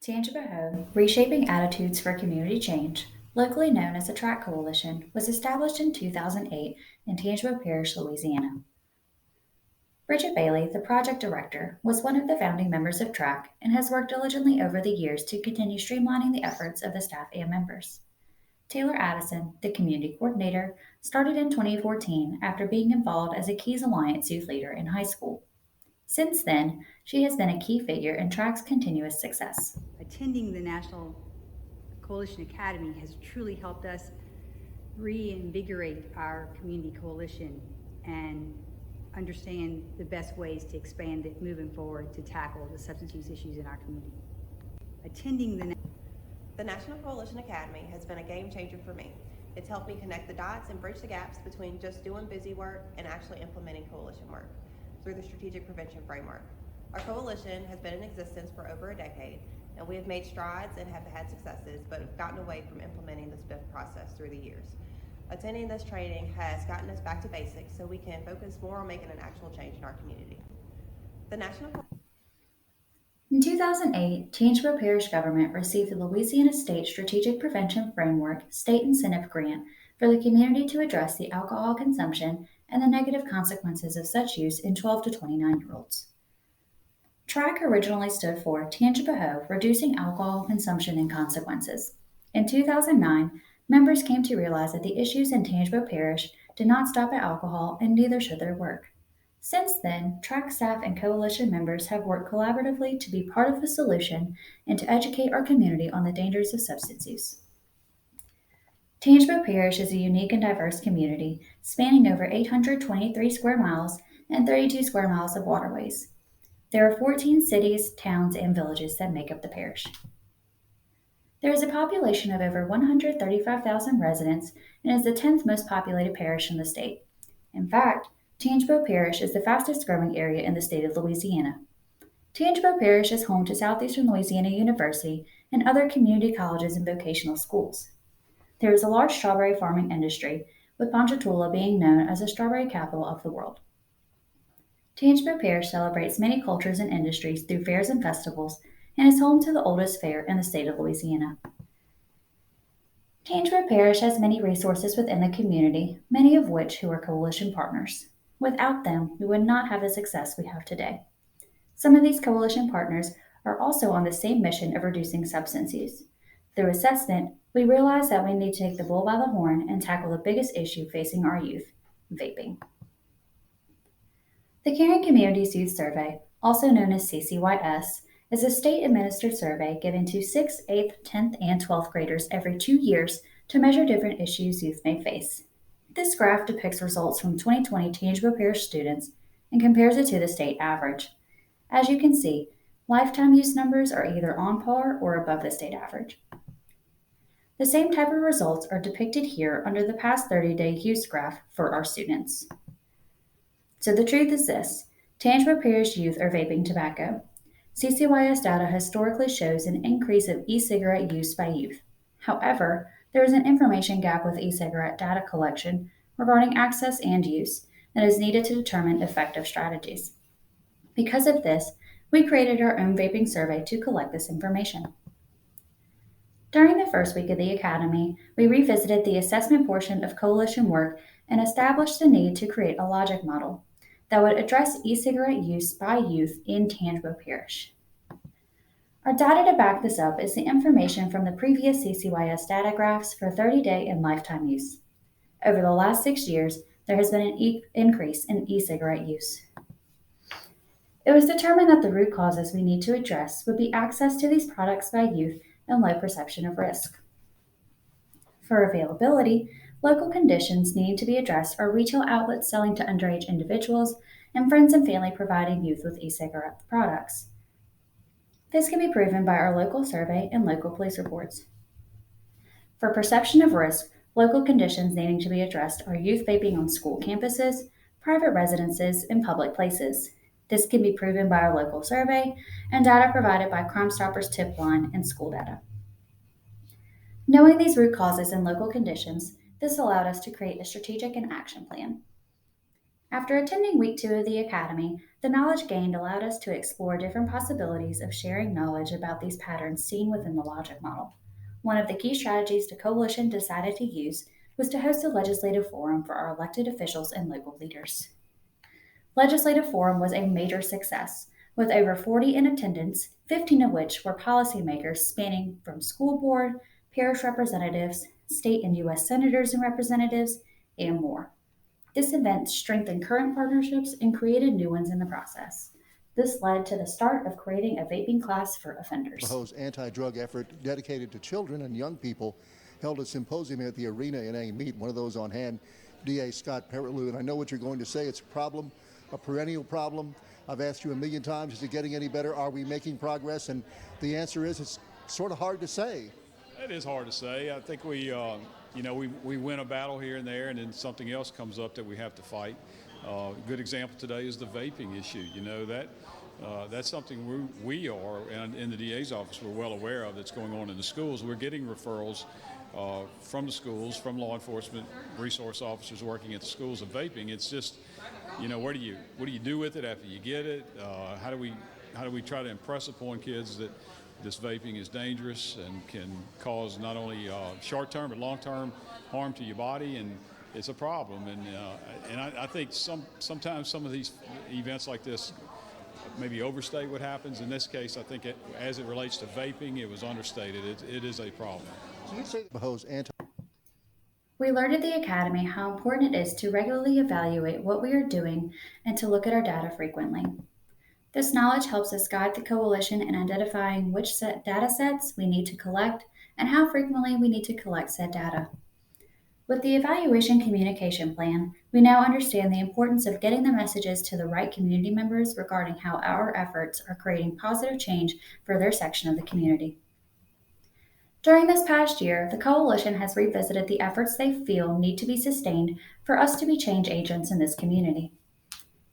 Tangipahoa, Reshaping Attitudes for Community Change, locally known as the TRACC Coalition, was established in 2008 in Tangipahoa Parish, Louisiana. Bridget Bailey, the project director, was one of the founding members of TRACC and has worked diligently over the years to continue streamlining the efforts of the staff and members. Taylor Addison, the community coordinator, started in 2014 after being involved as a Keys Alliance youth leader in high school. Since then, she has been a key figure in TRACC's continuous success. Attending the National Coalition Academy has truly helped us reinvigorate our community coalition and understand the best ways to expand it moving forward to tackle the substance use issues in our community. Attending The National Coalition Academy has been a game changer for me. It's helped me connect the dots and bridge the gaps between just doing busy work and actually implementing coalition work through the Strategic Prevention Framework. Our coalition has been in existence for over a decade, and we have made strides and have had successes, but have gotten away from implementing the SPIF process through the years. Attending this training has gotten us back to basics so we can focus more on making an actual change in our community. The National In 2008, Tangipahoa Parish government received the Louisiana State Strategic Prevention Framework State Incentive Grant for the community to address the alcohol consumption and the negative consequences of such use in 12 to 29-year-olds. TRACC originally stood for Tangipahoa Reducing Alcohol Consumption and Consequences. In 2009, members came to realize that the issues in Tangipahoa Parish did not stop at alcohol and neither should their work. Since then, TRACC staff and coalition members have worked collaboratively to be part of the solution and to educate our community on the dangers of substance use. Tangipahoa Parish is a unique and diverse community spanning over 823 square miles and 32 square miles of waterways. There are 14 cities, towns, and villages that make up the parish. There is a population of over 135,000 residents and is the 10th most populated parish in the state. In fact, Tangipahoa Parish is the fastest growing area in the state of Louisiana. Tangipahoa Parish is home to Southeastern Louisiana University and other community colleges and vocational schools. There is a large strawberry farming industry, with Ponchatoula being known as the strawberry capital of the world. Tangipahoa Parish celebrates many cultures and industries through fairs and festivals and is home to the oldest fair in the state of Louisiana. Tangipahoa Parish has many resources within the community, many of which who are coalition partners. Without them, we would not have the success we have today. Some of these coalition partners are also on the same mission of reducing substance use. Through assessment, we realized that we need to take the bull by the horn and tackle the biggest issue facing our youth, vaping. The Caring Communities Youth Survey, also known as CCYS, is a state-administered survey given to 6th, 8th, 10th, and 12th graders every 2 years to measure different issues youth may face. This graph depicts results from 2020 Tangipahoa Parish students and compares it to the state average. As you can see, lifetime use numbers are either on par or above the state average. The same type of results are depicted here under the past 30-day use graph for our students. So the truth is this: Tangipahoa Parish youth are vaping tobacco. CCYS data historically shows an increase of e-cigarette use by youth. However, there is an information gap with e-cigarette data collection regarding access and use that is needed to determine effective strategies. Because of this, we created our own vaping survey to collect this information. During the first week of the Academy, we revisited the assessment portion of coalition work and established the need to create a logic model that would address e-cigarette use by youth in Tangipahoa Parish. Our data to back this up is the information from the previous CCYS data graphs for 30-day and lifetime use. Over the last 6 years, there has been an increase in e-cigarette use. It was determined that the root causes we need to address would be access to these products by youth and low perception of risk. For availability, local conditions needing to be addressed are retail outlets selling to underage individuals and friends and family providing youth with e-cigarette products. This can be proven by our local survey and local police reports. For perception of risk, local conditions needing to be addressed are youth vaping on school campuses, private residences, and public places. This can be proven by our local survey and data provided by Crime Stoppers tip line and school data. Knowing these root causes and local conditions, this allowed us to create a strategic and action plan. After attending week 2 of the Academy, The knowledge gained allowed us to explore different possibilities of sharing knowledge about these patterns seen within the logic model. One of the key strategies the coalition decided to use was to host a legislative forum for our elected officials and local leaders. Legislative Forum was a major success, with over 40 in attendance, 15 of which were policymakers spanning from school board, parish representatives, state and U.S. senators and representatives, and more. This event strengthened current partnerships and created new ones in the process. This led to the start of creating a vaping class for offenders. Proposed anti-drug effort dedicated to children and young people held a symposium at the arena in Amite, one of those on hand, DA Scott Perilou. And I know what you're going to say. It's a problem, a perennial problem. I've asked you a million times, is it getting any better? Are we making progress? And the answer is it's sort of hard to say. It is hard to say. I think we win a battle here and there, and then something else comes up that we have to fight. A good example today is the vaping issue. That's something we are, and in the DA's office, we're well aware of that's going on in the schools. We're getting referrals from the schools, from law enforcement resource officers working at the schools of vaping. It's just, what do you do with it after you get it? How do we try to impress upon kids that this vaping is dangerous and can cause not only short-term but long-term harm to your body, and it's a problem. And I think sometimes some of these events like this maybe overstate what happens. In this case, I think as it relates to vaping, it was understated. It is a problem. So you say propose We learned at the Academy how important it is to regularly evaluate what we are doing and to look at our data frequently. This knowledge helps us guide the coalition in identifying which data sets we need to collect and how frequently we need to collect said data. With the evaluation communication plan, we now understand the importance of getting the messages to the right community members regarding how our efforts are creating positive change for their section of the community. During this past year, the coalition has revisited the efforts they feel need to be sustained for us to be change agents in this community.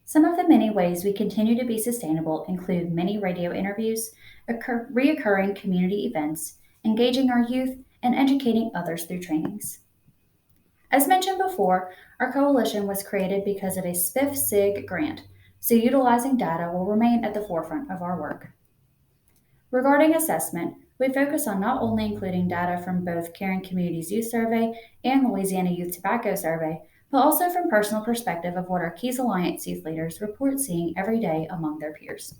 Some of the many ways we continue to be sustainable include many radio interviews, reoccurring community events, engaging our youth, and educating others through trainings. As mentioned before, our coalition was created because of a SPIF-SIG grant, so utilizing data will remain at the forefront of our work. Regarding assessment, we focus on not only including data from both Caring Communities Youth Survey and Louisiana Youth Tobacco Survey, but also from personal perspective of what our Keys Alliance youth leaders report seeing every day among their peers.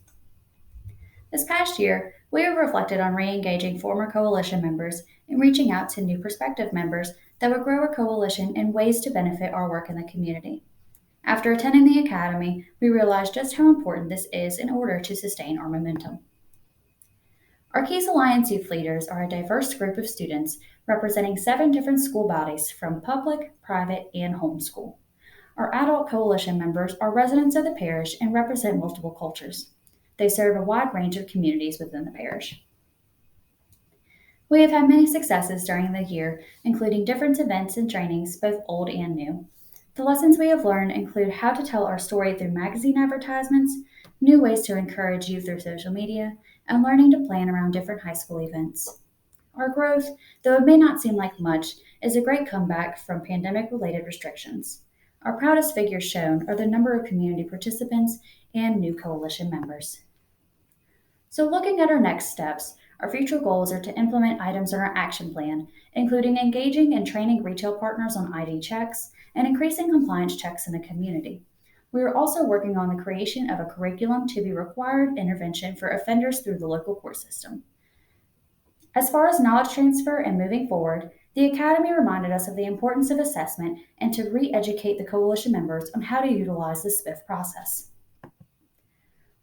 This past year, we have reflected on re-engaging former coalition members and reaching out to new prospective members that would grow our coalition in ways to benefit our work in the community. After attending the Academy, we realized just how important this is in order to sustain our momentum. Our Keys Alliance youth leaders are a diverse group of students representing 7 different school bodies from public, private, and homeschool. Our adult coalition members are residents of the parish and represent multiple cultures. They serve a wide range of communities within the parish. We have had many successes during the year, including different events and trainings, both old and new. The lessons we have learned include how to tell our story through magazine advertisements, new ways to encourage youth through social media, and learning to plan around different high school events. Our growth, though it may not seem like much, is a great comeback from pandemic-related restrictions. Our proudest figures shown are the number of community participants and new coalition members. So looking at our next steps, our future goals are to implement items in our action plan, including engaging and training retail partners on ID checks and increasing compliance checks in the community. We are also working on the creation of a curriculum to be required intervention for offenders through the local court system. As far as knowledge transfer and moving forward, the Academy reminded us of the importance of assessment and to re-educate the coalition members on how to utilize the SPIF process.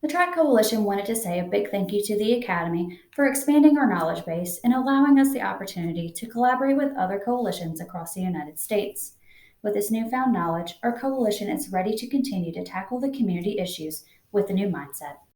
The TRACC Coalition wanted to say a big thank you to the Academy for expanding our knowledge base and allowing us the opportunity to collaborate with other coalitions across the United States. With this newfound knowledge, our coalition is ready to continue to tackle the community issues with a new mindset.